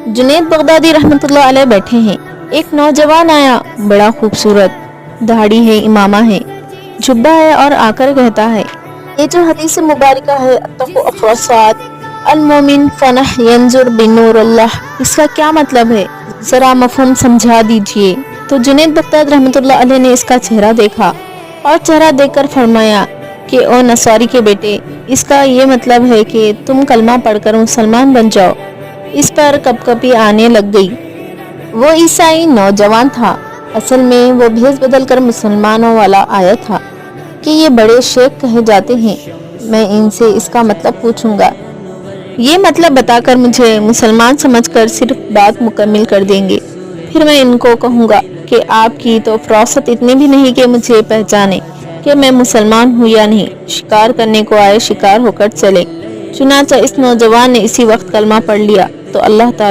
Junaid Baghdadi रहमतुल्लाह अलैह बैठे हैं। एक नौजवान आया, बड़ा खूबसूरत, दाढ़ी है, इमामा है, जुब्बा है और आकर कहता है, ये जो हदीस मुबारका है अत्तक़ु अफ़रासात अल-मोमिन फनह यंजुर बिनूरिल्लाह, इसका क्या मतलब है, जरा मफ़हूम समझा दीजिए। तो जुनैद बगदादी रहमतुल्लाह अलैह ने इसका चेहरा देखा और चेहरा देखकर फरमाया कि ओ नसारी के बेटे, इसका ये मतलब है कि तुम कलमा पढ़कर मुसलमान बन जाओ। इस पर कपकपी आने लग गई। वो ईसाई नौजवान था, असल में वो भेष बदल कर मुसलमानों वाला आया था कि ये बड़े शेख कहे जाते हैं, मैं इनसे इसका मतलब पूछूंगा, ये मतलब बताकर मुझे मुसलमान समझकर सिर्फ बात मुकम्मिल कर देंगे। फिर मैं इनको कहूँगा कि आपकी तो फरासत इतनी भी नहीं कि मुझे पहचाने कि मैं मुसलमान हूँ या नहीं। शिकार करने को आए, शिकार होकर चले। चुनांचे इस नौजवान ने इसी वक्त कलमा पढ़ लिया तो अल्लाह ताला